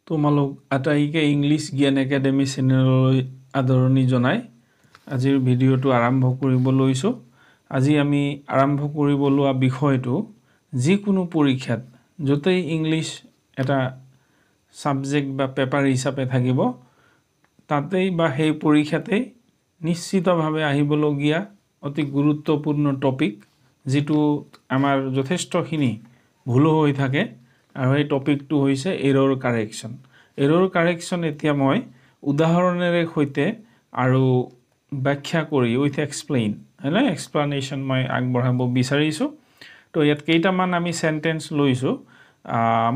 তোমালোক আটাইকে ইংলিছ জ্ঞান একাডেমি চেনেললৈ আদৰণি জনাই আজিৰ ভিডিঅ'টো আৰম্ভ কৰিব লৈছো। আজি আমি আৰম্ভ কৰিব লোৱা বিষয়টো যিকোনো পৰীক্ষাত যতেই ইংলিছ এটা সাবজেক্ট বা পেপাৰ হিচাপে থাকিব তাতেই বা সেই পৰীক্ষাতেই নিশ্চিতভাৱে আহিবলগীয়া অতি গুৰুত্বপূৰ্ণ টপিক যেটো আমাৰ যথেষ্টখিনি ভুল হৈ থাকে আৰু এই টপিকটো হৈছে এৰৰ কাৰেকশ্যন। এৰৰ কাৰেকশ্যন এতিয়া মই উদাহৰণেৰে সৈতে আৰু ব্যাখ্যা কৰি উইথ এক্সপ্লেইন হয়নে এক্সপ্লানেশ্যন মই আগবঢ়াব বিচাৰিছো। তো ইয়াত কেইটামান আমি সেন্টেন্স লৈছো।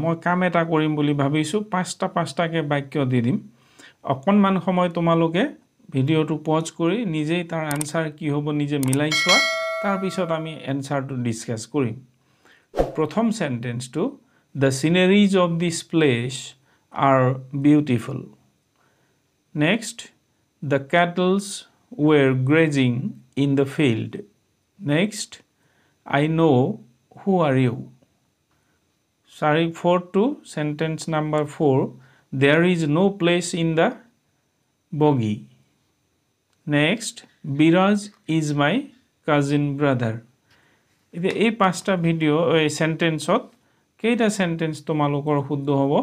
মই কাম এটা কৰিম বুলি ভাবিছো পাঁচটাকে বাক্য দি দিম। অকণমান সময় তোমালোকে ভিডিঅ'টো পজ কৰি নিজেই তাৰ আনসাৰ কি হ'ব নিজে মিলাই চোৱা, তাৰ পিছত আমি এনসাৰটো ডিসকাস কৰিম। প্ৰথম সেন্টেন্সটো The sceneries of this place are beautiful. Next, the cattle were grazing in the field. Next, I know who are you. Sorry, 4 sentence number 4. There is no place in the bogey. Next, Biraj is my cousin brother. এই পাঁচটা video এই সেন্টেন্সত কেইটা sentence তোমালোকৰ শুদ্ধ হ'ব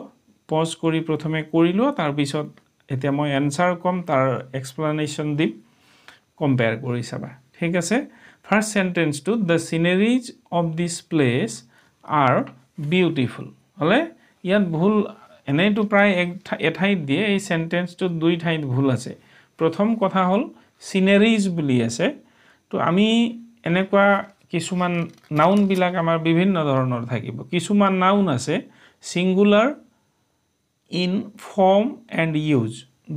pause কৰি প্ৰথমে কৰিলো, তাৰ পিছত এতিয়া মই আনসাৰ কম তাৰ এক্সপ্লানেশ্যন দিম, কম্পেয়াৰ কৰি চাবা। ঠিক আছে, first সেন্টেন্সটো the sceneries of this place are beautiful হলে ইয়াত ভুল এনেইটো প্ৰায় এঠাইত দিয়ে, এই সেন্টেন্সটো দুই ঠাইত ভুল আছে। প্ৰথম কথা হল sceneries বুলি আছে, তো আমি এনেকুৱা কিছুমান নাউন বিলাক আমাৰ বিভিন্ন ধৰণৰ থাকিব। কিছুমান নাউন আছে singular in form and use,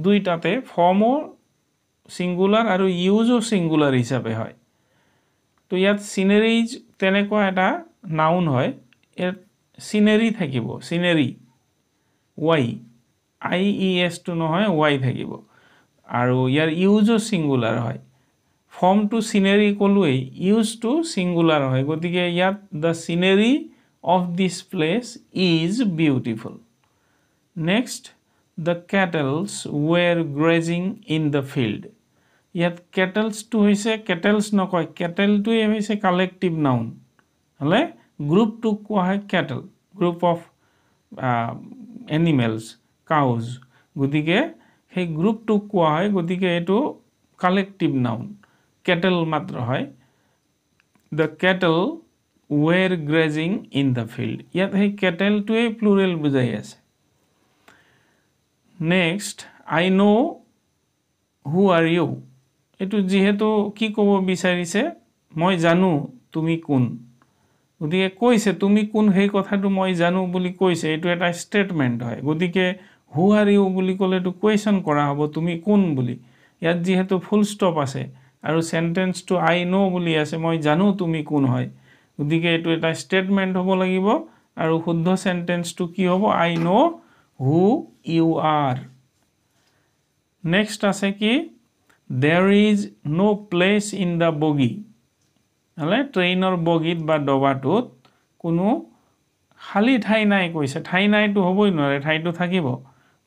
দুইটাতে ফৰ্মও সিঙ্গুলাৰ আৰু ইউজও সিঙ্গুলাৰ হিসাবে হয়। তো ইয়াত সিনাৰিজ তেনেকুৱা এটা নাউন হয়, এৰ সিনাৰি থাকিব, সিনাৰি Y I E S two নহয় ওয়াই থাকিব, আৰু ইয়াৰ ইউজও সিঙ্গুলার হয়। ফর্ম টু সিনারি কলুই ইউজ টু সিঙ্গুলার হয়, গতিকে ইয়াত the scenery of this place is beautiful. Next, the cattle were grazing in the field. ইয়াত cattle to হৈছে cattle নকয়, cattle to হৈছে collective noun হলে group to কোৱা হয় cattle, group of animals, cows, গতিকে সেই group to কোৱা হয়, গতিকে এটো collective noun, cattle মাত্ৰ হয়। The cattle were grazing in the field, ইয়াত সেই cattle to plural বুঝাই আছে। Next, I know who are you, এটো যেহেতু কি ক'ব বিচাৰিছে মই জানো তুমি কোন, গতিকে কৈছে তুমি কোন সেই কথাটো মই জানো বুলি কৈছে, এটো এটা স্টেটমেন্ট হয়, গতিকে who are you বুলি ক'লে তো কোৱেশ্চন কৰা হ'ব তুমি কোন বুলি। ইয়াত যেহেতু ফুল স্টপ আছে আৰু সেন্টেন্স টু আই নো বুলি আছে, মই জানো তুমি কোন হয়, গতিকে এটো এটা স্টেটমেন্ট হ'ব লাগিব, আৰু শুদ্ধ সেন্টেন্সটো কি হ'ব I know who you are. Next আছে কি there is no place in the bogie, হলে ট্ৰেইনৰ বগীত বা ডবাটোত কোনো খালি ঠাই নাই কৈছে, ঠাই নাইটো হ'বই নোৱাৰে, ঠাইটো থাকিব,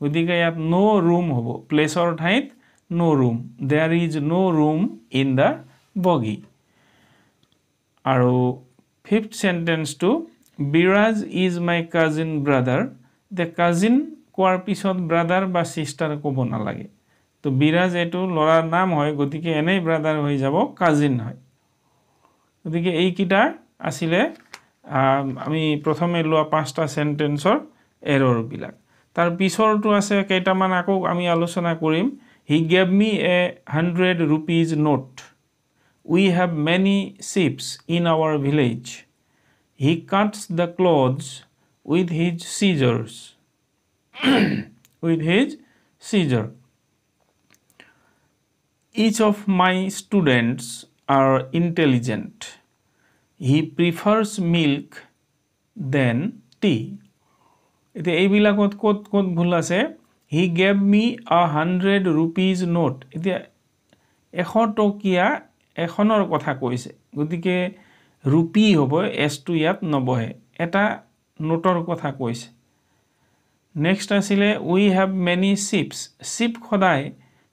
গতিকে ইয়াত নো ৰুম হ'ব, প্লেছৰ ঠাইত no room, there is no room in the bogie। আৰু ফিফথ সেন্টেন্সটো Biraj is my cousin brother, the cousin কোৱাৰ পিছত ব্ৰাদাৰ বা সিস্টাৰ ক'ব নালাগে, তো বিৰাজ এটো লৰাৰ নাম হয়, গতিকে এনেই ব্ৰাদাৰ হৈ যাব, কাজিন হয়। গতিকে এই কিটা আছিলে আমি প্ৰথমে লোৱা পাঁচটা সেন্টেন্সৰ এৰৰ বিলাক। তাৰ পিছৰটো আছে কেইটামান আকৌ আমি আলোচনা কৰিম। He gave me a 100 rupees note. We have many sheep in our village. He cuts the clothes with his scissors. With his scissor. Each of my students are intelligent. He prefers milk than tea. এতিয়া এইবিলাকত কত কত ভুল আছে, he gave me a 100 rupees note, এতিয়া 100 টকীয়া এখনৰ কথা কৈছে, গতিকে ৰুপি হ'ব, এস টু ইয়াত নবহে, এটা নোটৰ কথা কৈছে। নেক্সট আছিলে উই হ্যাভ মেনি শিপস শিপ সদায়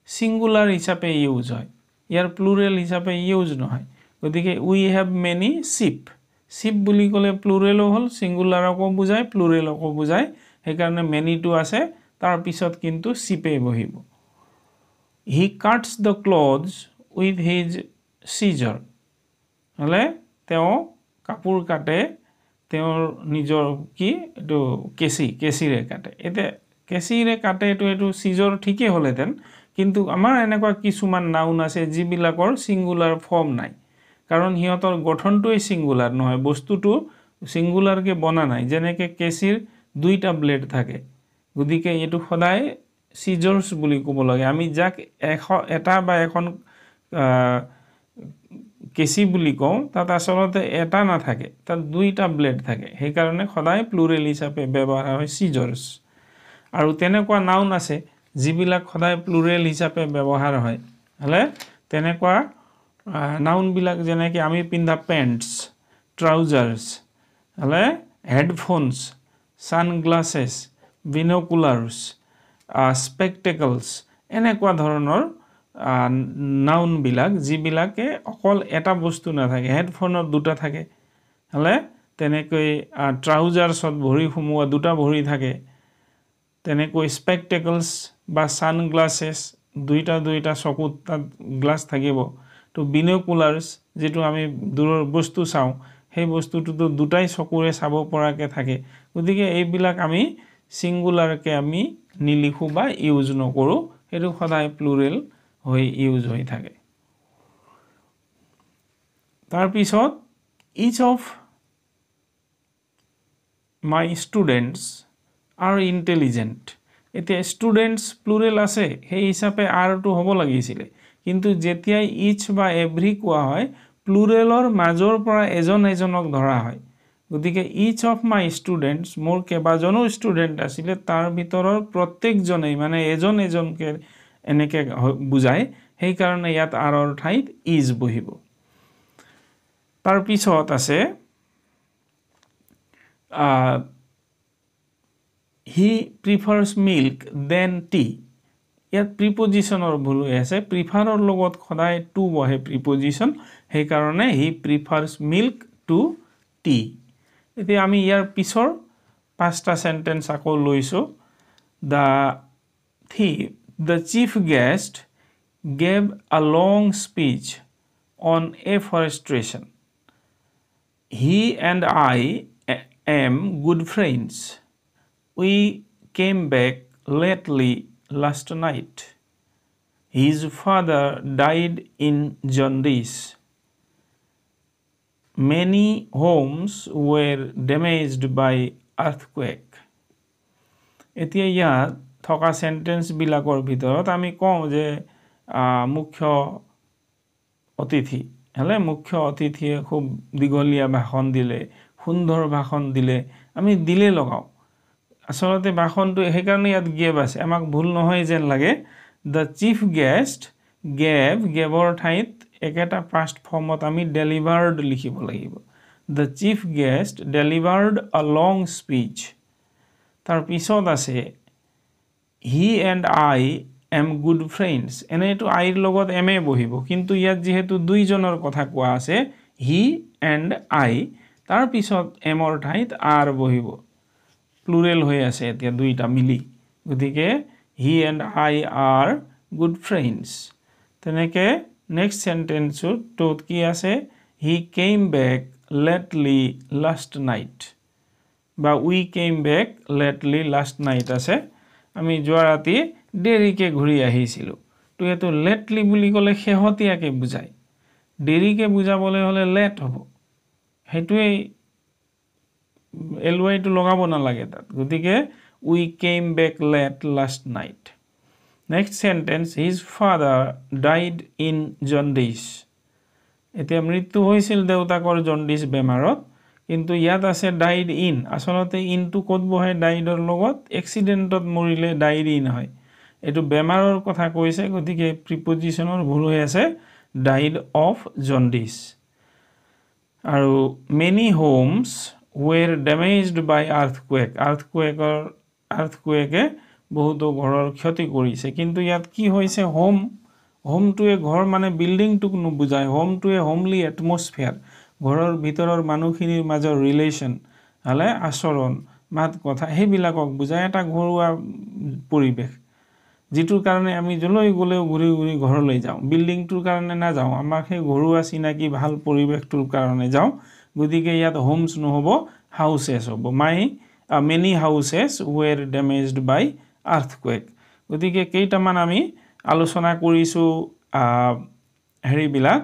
সিঙ্গুলার হিচাপে ইউজ হয় ইয়াৰ প্লুৰেল হিচাপে ইউজ নহয় গতিকে উই হ্যাভ মেনি শিপ শিপ বুলি ক'লে প্লুৰেলো হ'ল সিঙ্গুলাৰকো বুজায় প্লুৰেলকো বুজায় সেইকাৰণে মেনিটো আছে তাৰ পিছত কিন্তু শিপে বহিব হি কাটছ দ্য ক্লথছ উইথ হিজ সিজাৰ হলে তেওঁ কাপোৰ কাটে তেওঁৰ নিজৰ কি এটো কেচিৰে কাটে এতে কেচিৰে কাটে এটো সিজৰ ঠিকই হলেতেন কিন্তু আমাৰ এনেকুৱা কিছুমান নাউন আছে যিবিলাকৰ সিঙ্গুলাৰ ফৰ্ম নাই কাৰণ হিহঁতৰ গঠনটোই সিঙ্গুলাৰ নহয় বস্তুটো সিঙ্গুলাৰকে বনা নাই যেনেকে কেচিৰ দুইটা ব্লেড থাকে গতিকে এটো সদায় সিজৰ্স বুলি ক'ব লাগে আমি যাক এটা বা এখন কেচি বুলি কওঁ তাত আসলতে এটা না থাকে তাত দুইটা ব্লেড থাকে সেই কাৰণে সদায় প্লুৰেল হিচাপে ব্যৱহাৰ হয় সিজৰ্স আৰু তেনেকুৱা নাউন আছে যিবিলাক সদায় প্লুৰেল হিচাপে ব্যৱহাৰ হয় হলে তেনেকুৱা নাউন বিলাক যেনেকে আমি পিন্ধা পেন্টস ট্ৰাউজাৰ্স হলে হেডফোনস সানগ্লাसेस বিনোকুলাৰ্স স্পেকটেকলস এনেকুৱা ধৰণৰ নাউন বিলাক যিবিলাকে অকল এটা বস্তু নাথাকে হেডফোনত দুটা থাকে হলে তেনেকৈ ট্ৰাউজাৰ্সত ভৰি সুমুৱা দুটা ভৰি থাকে তেনেকৈ স্পেকটেকলস বা সানগ্লাसेस দুইটা চকুত তাত গ্লাস থাকিব তো বিনোকুলাৰ্স যেটো আমি দূৰৰ বস্তু চাওঁ সেই বস্তুটো দুটাই চকুৰে চাব পৰাকে থাকে গতিকে এইবিলাক আমি সিঙ্গুলাৰকে আমি নিলিখো বা ইউজ নকৰো এটো সদায় প্লুৰেল হৈ ইউজ হৈ থাকে তাৰ পিছত each of my students are intelligent এতিয়া স্টুডেন্টস প্লুৰেল আছে সেই হিচাপে আৰ টো হ'ব লাগিছিল কিন্তু যেতিয়া each বা every কোৱা হয় প্লুৰেলৰ মাজৰ পৰা এজনক ধৰা হয় গতিকে each of my students মোৰ কেবাজনো স্টুডেন্ট আছিল তাৰ ভিতৰৰ প্ৰত্যেকজনেই মানে এজনকে এনেকে বুজায় সেই কাৰণে ইয়াত আৰৰ ঠাইত ইজ বহিব তাৰ পিছত আছে he prefers milk than tea ইয়াত প্ৰিপজিশনৰ ভুল হৈ আছে প্ৰিফাৰৰ লগত সদায় টু বহে প্ৰিপজিশন সেই কাৰণে he prefers milk to tea এতিয়া আমি ইয়াৰ পিছৰ পাঁচটা সেন্টেন্স আকৌ লৈছো the chief guest gave a long speech on afforestation he and I am good friends we came back lately last night his father died in jaundice many homes were damaged by earthquake এতিয়া ইয়াত থকা sentence বিলাকৰ ভিতৰত আমি কওঁ যে মুখ্য অতিথি হলে মুখ্য অতিথিয়ে খুব দীঘলীয়া ভাষণ দিলে সুন্দৰ ভাষণ দিলে আমি দিলে লগাও আসলতে ভাষণটো এই কাৰণে ইয়াত গেভ আছে আমাক ভুল নহয় যেন লাগে the chief guest gaveৰ ঠাইত একেটা past formত আমি delivered লিখিব লাগিব the chief guest delivered a long speech তাৰ পিছত আছে he and I am good friends এনেটো আইৰ লগত এমে বহিব কিন্তু ইয়াত যেহেতু দুইজনৰ কথা কোৱা আছে he and I তাৰ পিছত এমৰ ঠাইত আৰ বহিব প্লুৰেল হৈ আছে এতিয়া দুইটা মিলি গতিকে he and I are good friends তেনেকে নেক্সট সেন্টেন্সটোত কি আছে he came back lately last night বা we came back lately last night আছে আমি যোৱা ৰাতি দেৰিকে ঘূৰি আহিছিলো তো এটো লেটলি বুলি ক'লে শেহতীয়াকে বুজায় দেৰিকে বুজাবলৈ হলে লেট হ'ব হেতুই ly টো লগাব না লাগে তাত গতিকে we came back late last night next sentence his father died in jaundice এতিয়া মৃত্যু হৈছিল দেউতাকৰ জন্ডিস বেমাৰত কিন্তু ইয়াত আছে ডাইড ইন আসলতে ইনটো কত বহে ডাইডৰ লগত এক্সিডেন্টত মৰিলে ডাইড ইন হয় এটো বেমাৰৰ কথা কৈছে গতিকে প্ৰিপজিশনৰ ভুল হৈ আছে ডাইড অফ জন্ডিস আৰু many homes were damaged by earthquake or আৰ্থকুৱেকে বহুতো ঘৰৰ ক্ষতি কৰিছে কিন্তু ইয়াত কি হৈছে হোমটোৱে ঘৰ মানে বিল্ডিংটোক নুবুজায় হোমটোৱে হোমলি এটমস্ফিয়াৰ ঘৰৰ ভিতৰৰ মানুহখিনিৰ মাজৰ ৰিলেশ্যন হলে আচৰণ মাত কথা সেইবিলাকক বুজায় এটা ঘৰুৱা পৰিৱেশ যিটোৰ কাৰণে আমি জলৈ গলেও ঘূৰি ঘূৰি ঘৰলৈ যাওঁ বিল্ডিংটোৰ কাৰণে নাযাওঁ আমাৰ সেই ঘৰুৱা চিনাকি ভাল পৰিৱেশটোৰ কাৰণে যাওঁ গতিকে ইয়াত হোমছ নহব হাউচেছ হ'ব many houses were damaged by earthquake গতিকে কেইটামান আমি আলোচনা কৰিছো হেৰিবিলাক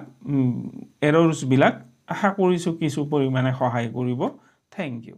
এৰৰ্ছ বিলাক আশা কৰিছো কিছু পৰিমাণে সহায় কৰিব থ্যাংক ইউ